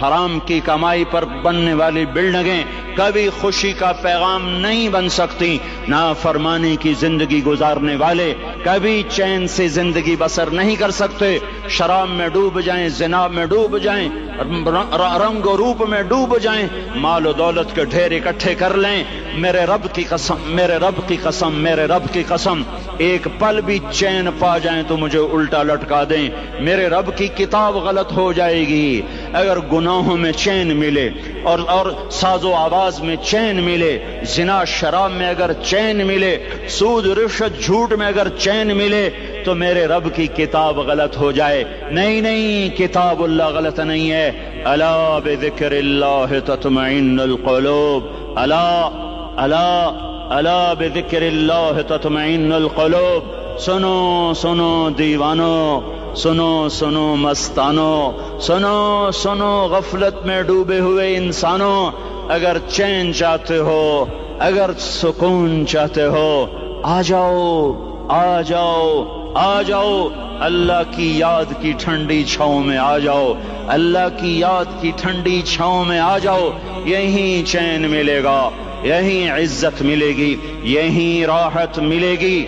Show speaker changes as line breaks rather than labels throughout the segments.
حرام کی کمائی پر بننے والی بلڈنگیں کبھی خوشی کا پیغام نہیں بن سکتی. نافرمانی کی زندگی گزارنے والے کبھی چین سے زندگی بسر نہیں کر سکتے. شراب میں ڈوب جائیں، زنا میں ڈوب جائیں، رنگ و روپ میں ڈوب جائیں، مال و دولت کے ڈھیر اکٹھے کر لیں، میرے رب کی قسم، میرے رب کی قسم، میرے رب کی قسم، ایک پل بھی چین پا جائیں تو مجھے الٹا لٹکا دیں، میرے رب کی کتاب غلط ہو جائے گی. اگر گناہوں میں چین ملے اور ساز و آواز میں چین ملے، زنا شراب میں اگر چین ملے، سود رشوت جھوٹ میں اگر چین ملے، تو میرے رب کی کتاب غلط ہو جائے. نہیں، کتاب اللہ غلط نہیں ہے. الا بذکر اللہ تطمئن القلوب، الا بذکر اللہ تطمئن القلوب. سنو دیوانو، سنو مستانو، سنو غفلت میں ڈوبے ہوئے انسانوں، اگر چین چاہتے ہو، اگر سکون چاہتے ہو، آ جاؤ اللہ کی یاد کی ٹھنڈی چھاؤں میں آ جاؤ، اللہ کی یاد کی ٹھنڈی چھاؤں میں آ جاؤ. یہیں چین ملے گا، یہیں عزت ملے گی، یہیں راحت ملے گی.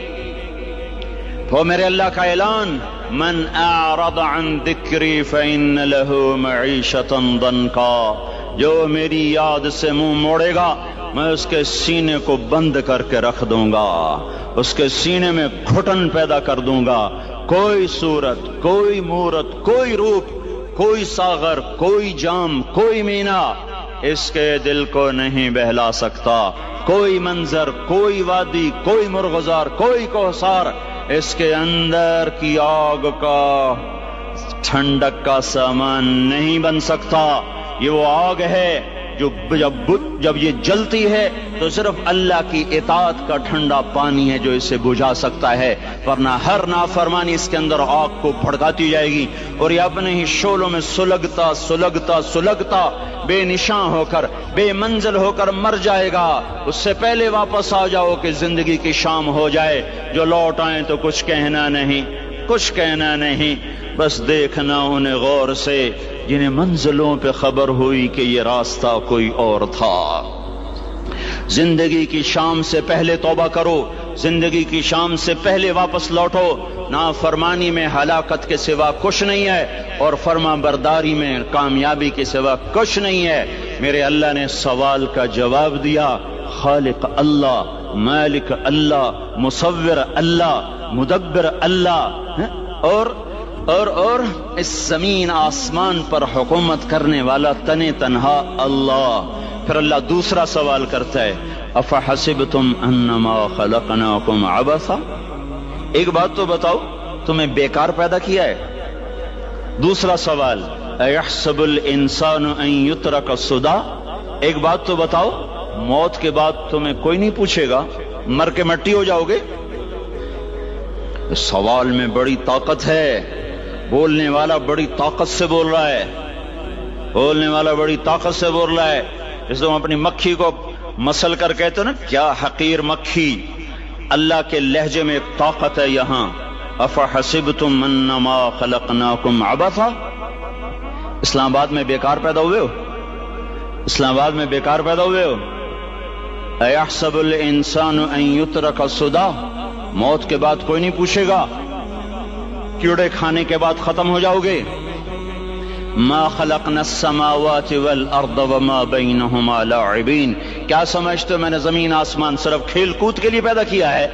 وہ میرے اللہ کا اعلان، من اعرض عن ذکری فإن له معیشۃ ضنکا، جو میری یاد سے منہ موڑے گا میں اس کے سینے کو بند کر کے رکھ دوں گا، اس کے سینے میں گھٹن پیدا کر دوں گا. کوئی صورت، کوئی مورت، کوئی روپ، کوئی ساغر، کوئی جام، کوئی مینا اس کے دل کو نہیں بہلا سکتا. کوئی منظر، کوئی وادی، کوئی مرغزار، کوئی کوثار اس کے اندر کی آگ کا ٹھنڈک کا سامان نہیں بن سکتا. یہ وہ آگ ہے جو جب یہ جلتی ہے تو صرف اللہ کی اطاعت کا ٹھنڈا پانی ہے جو اسے بجھا سکتا ہے، ورنہ ہر نافرمانی اس کے اندر آگ کو بھڑکاتی جائے گی اور یہ اپنے ہی شعلوں میں سلگتا بے نشاں ہو کر، بے منزل ہو کر مر جائے گا. اس سے پہلے واپس آ جاؤ کہ زندگی کی شام ہو جائے. جو لوٹ آئیں تو کچھ کہنا نہیں، بس دیکھنا انہیں غور سے جنہیں منزلوں پہ خبر ہوئی کہ یہ راستہ کوئی اور تھا. زندگی کی شام سے پہلے توبہ کرو، زندگی کی شام سے پہلے واپس لوٹو. نافرمانی میں ہلاکت کے سوا کچھ نہیں ہے اور فرما برداری میں کامیابی کے سوا کچھ نہیں ہے. میرے اللہ نے سوال کا جواب دیا. خالق اللہ، مالک اللہ، مصور اللہ، مدبر اللہ، اور اس زمین آسمان پر حکومت کرنے والا تنے تنہا اللہ. پھر اللہ دوسرا سوال کرتا ہے، افحسبتم انما خلقناکم عبثا، ایک بات تو بتاؤ تمہیں بیکار پیدا کیا ہے؟ دوسرا سوال، ایحسب الانسان ان یترک سدی، ایک بات تو بتاؤ موت کے بعد تمہیں کوئی نہیں پوچھے گا، مر کے مٹی ہو جاؤ گے؟ اس سوال میں بڑی طاقت ہے. بولنے والا بڑی طاقت سے بول رہا ہے، بولنے والا بڑی طاقت سے بول رہا ہے. جس تم اپنی مکھی کو مسل کر کہتے ہو نا کیا حقیر مکھی، اللہ کے لہجے میں ایک طاقت ہے یہاں. افحسبتم انما خلقناکم عبثا، اسلام آباد میں بیکار پیدا ہوئے ہو؟ اسلام آباد میں بیکار پیدا ہوئے ہو؟ ایحسب الانسان ان یترک سدی، موت کے بعد کوئی نہیں پوچھے گا، کیڑے کھانے کے بعد ختم ہو جاؤ گے. ما خلقنا السماوات والارض وما بینہما لاعبین، کیا سمجھتے ہو میں نے زمین آسمان صرف کھیل کود کے لیے پیدا کیا ہے؟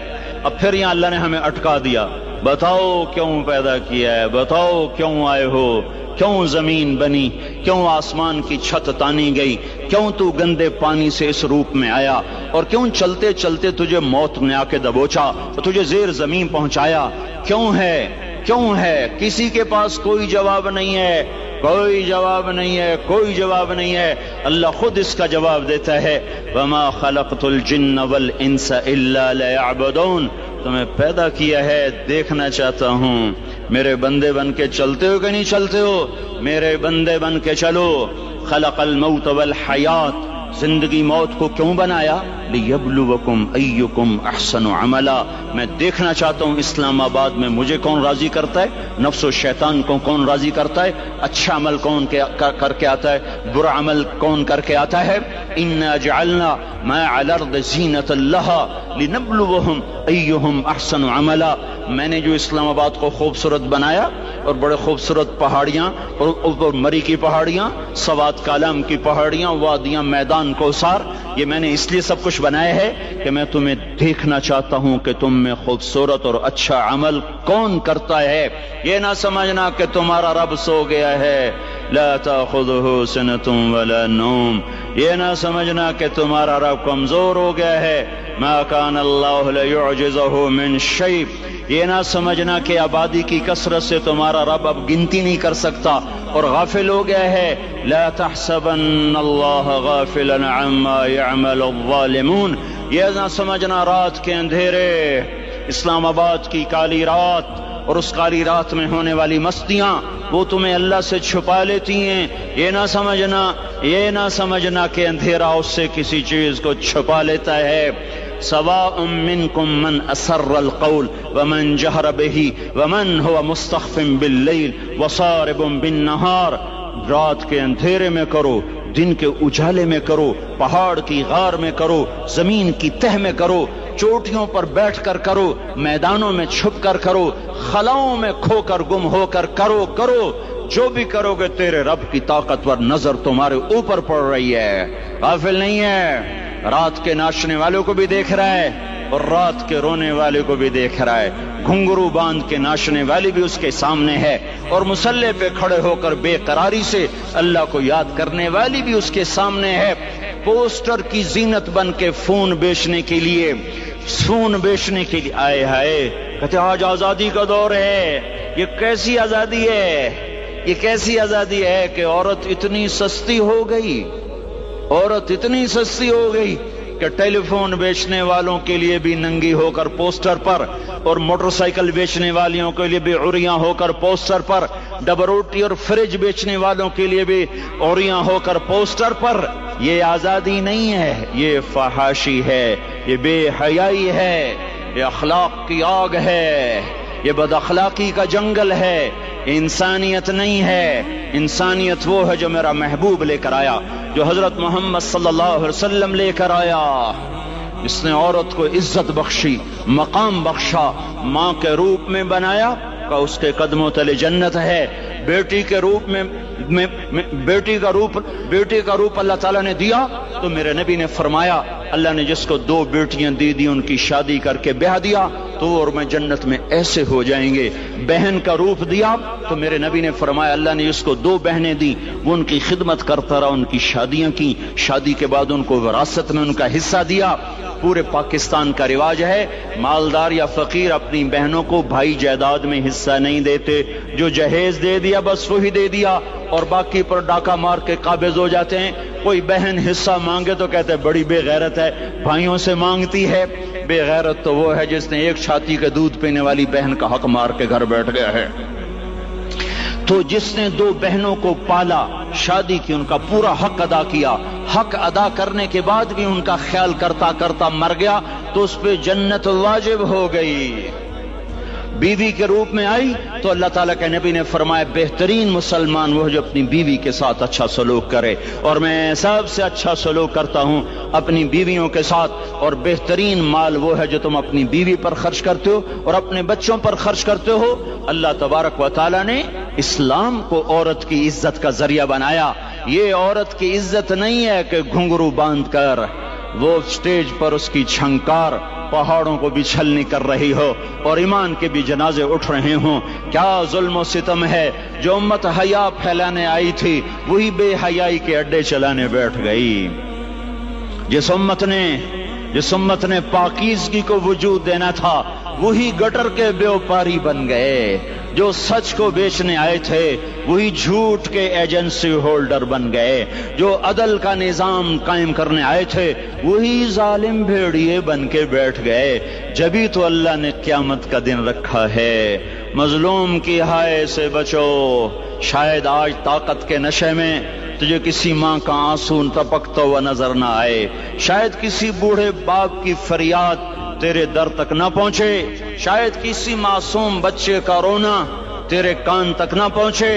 اب پھر یہاں اللہ نے ہمیں اٹکا دیا. بتاؤ کیوں پیدا کیا ہے، بتاؤ کیوں آئے ہو، کیوں زمین بنی، کیوں آسمان کی چھت تانی گئی، کیوں تو گندے پانی سے اس روپ میں آیا، اور کیوں چلتے چلتے تجھے موت نے آ کے دبوچا اور تجھے زیر زمین پہنچایا؟ کیوں ہے؟ کسی کے پاس کوئی جواب نہیں ہے، کوئی جواب نہیں ہے. اللہ خود اس کا جواب دیتا ہے، وما خلقت الجن والانس الا ليعبدون، تمہیں پیدا کیا ہے دیکھنا چاہتا ہوں میرے بندے بن کے چلتے ہو کہ نہیں چلتے ہو. میرے بندے بن کے چلو. خلق الموت والحیات زندگی موت کو کیوں بنایا؟ لیبلوکم ایکم احسن عملا، میں دیکھنا چاہتا ہوں اسلام آباد میں مجھے کون راضی کرتا ہے، نفس و شیطان کو کون راضی کرتا ہے، اچھا عمل کون کر کے آتا ہے، برا عمل کون کر کے آتا ہے۔ انا جعلنا ما علی الارض زینۃ لها لنبلوہم ایہم احسن عملا، میں نے جو اسلام آباد کو خوبصورت بنایا اور بڑے خوبصورت پہاڑیاں اور مری کی پہاڑیاں، سوات کالام کی پہاڑیاں، وادیاں، میدان کوثر، یہ میں نے اس لیے سب کچھ بنایا ہے کہ میں تمہیں دیکھنا چاہتا ہوں کہ تم میں خوبصورت اور اچھا عمل کون کرتا ہے۔ یہ نہ سمجھنا کہ تمہارا رب سو گیا ہے، لا تأخذہ سنۃ ولا نوم، یہ نہ سمجھنا کہ تمہارا رب کمزور ہو گیا ہے، ما کان اللہ لیعجزہ من شیء، یہ نہ سمجھنا کہ آبادی کی کثرت سے تمہارا رب اب گنتی نہیں کر سکتا اور غافل ہو گیا ہے۔ لا تحسبن اللہ غافلا عما يعمل الظالمون، یہ نہ سمجھنا رات کے اندھیرے، اسلام آباد کی کالی رات اور اس کالی رات میں ہونے والی مستیاں وہ تمہیں اللہ سے چھپا لیتی ہیں، یہ نہ سمجھنا کہ اندھیرا اس سے کسی چیز کو چھپا لیتا ہے۔ سواء منکم من اسر القول ومن جہر به ومن هو مستخف باللیل وصارب بالنہار، رات کے اندھیرے میں کرو، دن کے اجالے میں کرو، پہاڑ کی غار میں کرو، زمین کی تہ میں کرو، چوٹیوں پر بیٹھ کر کرو، میدانوں میں چھپ کر کرو، خلاؤں میں کھو کر گم ہو کر کرو، جو بھی کرو گے تیرے رب کی طاقتور نظر تمہارے اوپر پڑ رہی ہے، غافل نہیں ہے، رات کے ناچنے والوں کو بھی دیکھ رہا ہے اور رات کے رونے والے کو بھی دیکھ رہا ہے، گھنگرو باندھ کے ناچنے والی بھی اس کے سامنے ہے اور مسلح پہ کھڑے ہو کر بے قراری سے اللہ کو یاد کرنے والی بھی اس کے سامنے ہے۔ پوسٹر کی زینت بن کے فون بیچنے کے لیے آئے ہائے، کہتے آج آزادی کا دور ہے، یہ کیسی آزادی ہے کہ عورت اتنی سستی ہو گئی کہ ٹیلی فون بیچنے والوں کے لیے بھی ننگی ہو کر پوسٹر پر اور موٹر سائیکل بیچنے والوں کے لیے بھی عریاں ہو کر پوسٹر پر، ڈبل روٹی اور فریج بیچنے والوں کے لیے بھی عریاں ہو کر پوسٹر پر۔ یہ آزادی نہیں ہے، یہ فحاشی ہے، یہ بے حیائی ہے، یہ اخلاق کی آگ ہے، یہ بد اخلاقی کا جنگل ہے، انسانیت نہیں ہے۔ انسانیت وہ ہے جو میرا محبوب لے کر آیا، جو حضرت محمد صلی اللہ علیہ وسلم لے کر آیا، جس نے عورت کو عزت بخشی، مقام بخشا، ماں کے روپ میں بنایا کہ اس کے قدموں تلے جنت ہے، بیٹی کے روپ میں بیٹی کا روپ اللہ تعالیٰ نے دیا تو میرے نبی نے فرمایا اللہ نے جس کو 2 بیٹیاں دی ان کی شادی کر کے بیاہ دیا تو اور میں جنت میں ایسے ہو جائیں گے۔ بہن کا روپ دیا تو میرے نبی نے فرمایا اللہ نے جس کو 2 بہنیں دی وہ ان کی خدمت کرتا رہا، ان کی شادیاں کی، شادی کے بعد ان کو وراثت میں ان کا حصہ دیا۔ پورے پاکستان کا رواج ہے مالدار یا فقیر اپنی بہنوں کو بھائی جائیداد میں حصہ نہیں دیتے، جو جہیز دے دیا بس وہی دے دیا اور باقی پر ڈاکہ مار کے قابض ہو جاتے ہیں۔ کوئی بہن حصہ مانگے تو کہتے ہیں بڑی بے غیرت ہے، بھائیوں سے مانگتی ہے۔ بے غیرت تو وہ ہے جس نے ایک چھاتی کا دودھ پینے والی بہن کا حق مار کے گھر بیٹھ گیا ہے۔ تو جس نے 2 بہنوں کو پالا، شادی کی، ان کا پورا حق ادا کیا، حق ادا کرنے کے بعد بھی ان کا خیال کرتا کرتا مر گیا تو اس پہ جنت واجب ہو گئی۔ بیوی کے روپ میں آئی تو اللہ تعالیٰ کے نبی نے فرمایا بہترین مسلمان وہ جو اپنی بیوی کے ساتھ اچھا سلوک کرے، اور میں سب سے اچھا سلوک کرتا ہوں اپنی بیویوں کے ساتھ، اور بہترین مال وہ ہے جو تم اپنی بیوی پر خرچ کرتے ہو اور اپنے بچوں پر خرچ کرتے ہو۔ اللہ تبارک و تعالیٰ نے اسلام کو عورت کی عزت کا ذریعہ بنایا۔ یہ عورت کی عزت نہیں ہے کہ گھنگرو باندھ کر وہ سٹیج پر اس کی چھنکار پہاڑوں کو بھی چھلنی کر رہی ہو اور ایمان کے بھی جنازے اٹھ رہے ہوں۔ کیا ظلم و ستم ہے، جو امت حیا پھیلانے آئی تھی وہی بے حیائی کے اڈے چلانے بیٹھ گئی۔ جس امت نے پاکیزگی کو وجود دینا تھا وہی گٹر کے بیوپاری بن گئے، جو سچ کو بیچنے آئے تھے وہی جھوٹ کے ایجنسی ہولڈر بن گئے، جو عدل کا نظام قائم کرنے آئے تھے وہی ظالم بھیڑیے بن کے بیٹھ گئے۔ جبھی تو اللہ نے قیامت کا دن رکھا ہے۔ مظلوم کی ہائے سے بچو، شاید آج طاقت کے نشے میں تجھے کسی ماں کا آنسو ٹپکتا ہوا نظر نہ آئے، شاید کسی بوڑھے باپ کی فریاد تیرے در تک نہ پہنچے، شاید کسی معصوم بچے کا رونا تیرے کان تک نہ پہنچے۔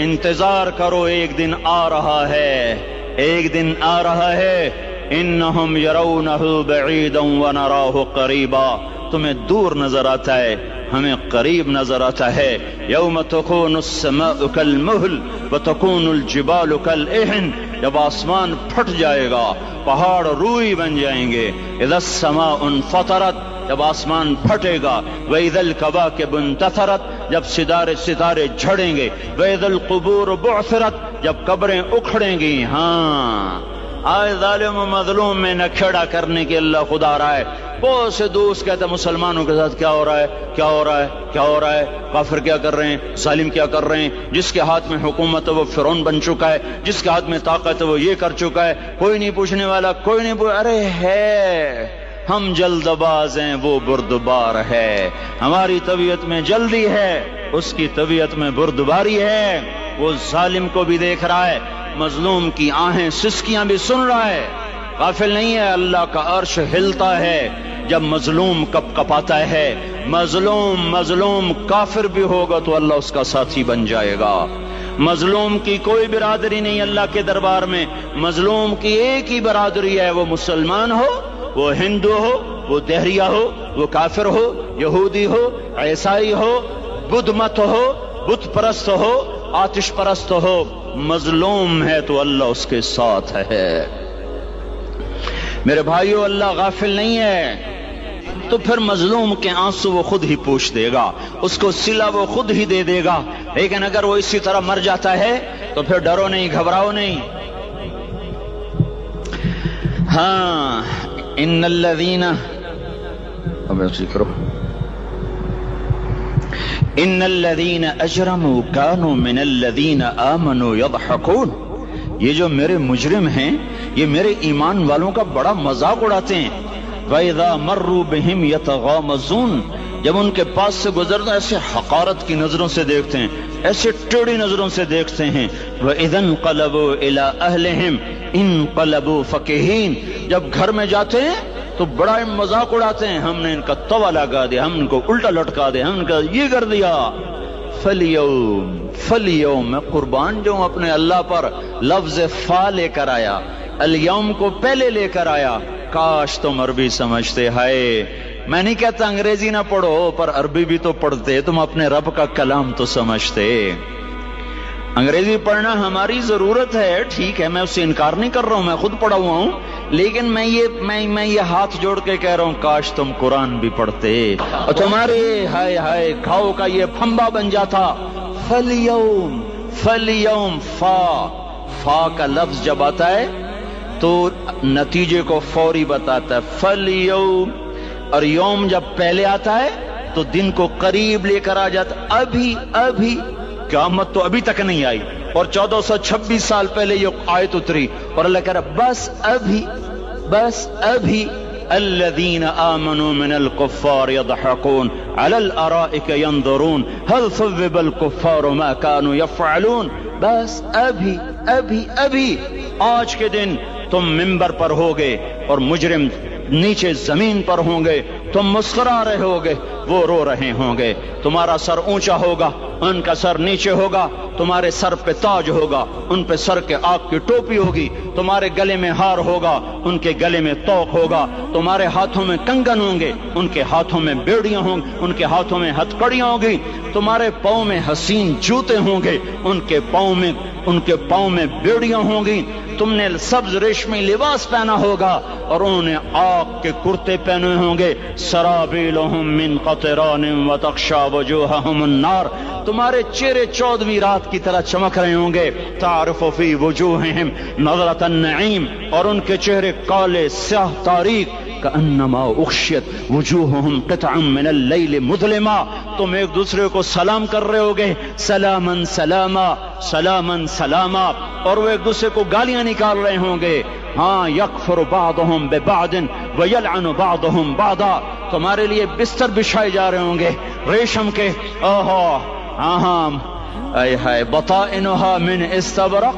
انتظار کرو، ایک دن آ رہا ہے، ایک دن آ رہا ہے۔ انہم یرونہ بعیدا ونراہ قریبا، تمہیں دور نظر آتا ہے، ہمیں قریب نظر آتا ہے۔ یوم تکون السماء کالمہل وتکون الجبال کالعہن، جب آسمان پھٹ جائے گا، پہاڑ روئی بن جائیں گے۔ اذا السماء انفطرت، جب آسمان پھٹے گا۔ وَإِذَا الْكَوَاكِبُ انتثرت، جب ستارے جھڑیں گے۔ وَإِذَا الْقُبُورُ بُعْثِرَتْ، جب قبریں اکھڑیں گی۔ ہاں آئے ظالم و مظلوم میں نکھیڑا کرنے کے اللہ خدا رہا ہے۔ بہت سے دوست کہتے ہیں مسلمانوں کے ساتھ کیا ہو رہا ہے، کیا ہو رہا ہے، کیا ہو رہا ہے، کافر کیا کر رہے ہیں، ظالم کیا کر رہے ہیں، جس کے ہاتھ میں حکومت ہے وہ فرعون بن چکا ہے، جس کے ہاتھ میں طاقت ہے وہ یہ کر چکا ہے، کوئی نہیں پوچھنے والا، کوئی نہیں ارے ہے، ہم جلد باز ہیں، وہ بردبار ہے۔ ہماری طبیعت میں جلدی ہے، اس کی طبیعت میں بردباری ہے۔ وہ ظالم کو بھی دیکھ رہا ہے، مظلوم کی آہیں سسکیاں بھی سن رہا ہے، غافل نہیں ہے۔ اللہ کا عرش ہلتا ہے جب مظلوم کپ کپاتا ہے۔ مظلوم کافر بھی ہوگا تو اللہ اس کا ساتھی بن جائے گا۔ مظلوم کی کوئی برادری نہیں اللہ کے دربار میں، مظلوم کی ایک ہی برادری ہے، وہ مسلمان ہو، وہ ہندو ہو، وہ دہریہ ہو، وہ کافر ہو، یہودی ہو، عیسائی ہو، بدھ مت ہو، بت پرست ہو، آتش پرست ہو، مظلوم ہے تو اللہ اس کے ساتھ ہے۔ میرے بھائیو، اللہ غافل نہیں ہے، تو پھر مظلوم کے آنسو وہ خود ہی پوچھ دے گا، اس کو صلہ وہ خود ہی دے دے گا۔ لیکن اگر وہ اسی طرح مر جاتا ہے تو پھر ڈرو نہیں، گھبراؤ نہیں۔ ہاں ان الذین ان الذین اجرموا كانوا من الذین آمنوا يضحكون، یہ جو میرے مجرم ہیں یہ میرے ایمان والوں کا بڑا مذاق اڑاتے ہیں۔ وَإِذَا مَرُّوا بِهِمْ يَتَغَامَزُونَ، جب ان کے پاس سے گزرنا ایسے حقارت کی نظروں سے دیکھتے ہیں، ایسے ٹیڑھی نظروں سے دیکھتے ہیں۔ وَإِذَا انقلبوا إِلَىٰ أَهْلِهِمْ انقلبوا فَكِهِينَ، جب گھر میں جاتے ہیں تو بڑا مذاق اڑاتے ہیں، ہم نے ان کا توا لگا دیا، ہم ان کو الٹا لٹکا دیا، ہم ان کا یہ کر دیا۔ فَالْيَوْمَ، میں قربان جو اپنے اللہ پر لفظ فا لے کر آیا، الیوم کو پہلے لے کر آیا۔ کاش تم عربی سمجھتے۔ ہائے، میں نہیں کہتا انگریزی نہ پڑھو، پر عربی بھی تو پڑھتے، تم اپنے رب کا کلام تو سمجھتے۔ انگریزی پڑھنا ہماری ضرورت ہے، ٹھیک ہے، میں اس سے انکار نہیں کر رہا ہوں، میں خود پڑھا ہوا ہوں، لیکن میں یہ ہاتھ جوڑ کے کہہ رہا ہوں کاش تم قرآن بھی پڑھتے اور تمہارے ہائے ہائے گھاؤ کا یہ پھمبا بن جاتا۔ فَالْيَوْمَ فا کا لفظ جب آتا ہے تو نتیجے کو فوری بتاتا ہے، فَالْيَوْمَ، اور یوم جب پہلے آتا ہے تو دن کو قریب لے کر آ جاتا۔ ابھی قیامت تو ابھی تک نہیں آئی، اور 1426 سال پہلے یہ آیت اتری، اور اللہ کہہ رہا بس ابھی الذین آمنوا من الکفار یضحکون علی الارائک ینظرون هل ثوب الکفار ما كانوا یفعلون۔ بس ابھی آج کے دن تم ممبر پر ہوگے اور مجرم نیچے زمین پر ہوں گے، تم مسکرا رہے ہوگے، وہ رو رہے ہوں گے، تمہارا سر اونچا ہوگا، ان کا سر نیچے ہوگا، تمہارے سر پہ تاج ہوگا، ان پہ سر کے آگ کی ٹوپی ہوگی، تمہارے گلے میں ہار ہوگا، ان کے گلے میں توق ہوگا، تمہارے ہاتھوں میں کنگن ہوں گے، ان کے ہاتھوں میں بیڑیاں ہوں گی، ان کے ہاتھوں میں ہتھکڑیاں ہوں گی، تمہارے پاؤں میں حسین جوتے ہوں گے، ان کے پاؤں میں بیڑیاں ہوں گی، تم نے سبز ریشمی لباس پہنا ہوگا اور انہوں نے آگ کے کرتے پہنے ہوں گے۔ سرابیلہم من قطران وتغشی وجوہہم النار، تمہارے چہرے 14ویں رات کی طرح چمک رہے ہوں گے۔ تعرف فی وجوہہم نظرۃ النعیم، اور ان کے چہرے کالے سیاہ تاریک، کأنما اغشیت وجوہہم قطعا من اللیل مظلما، تم ایک دوسرے کو سلام کر رہے ہوگے، سلامن سلاما سلامن سلاما، اور وہ ایک دوسرے کو گالیاں نکال رہے ہوں گے۔ ہاں، یکفر بعضہم ببعض ویلعن بعضہم بعضا، تمہارے لیے بستر بچھائے جا رہے ہوں گے ریشم کے، ہاں، آئے ہائے، بطائنہا من استبرق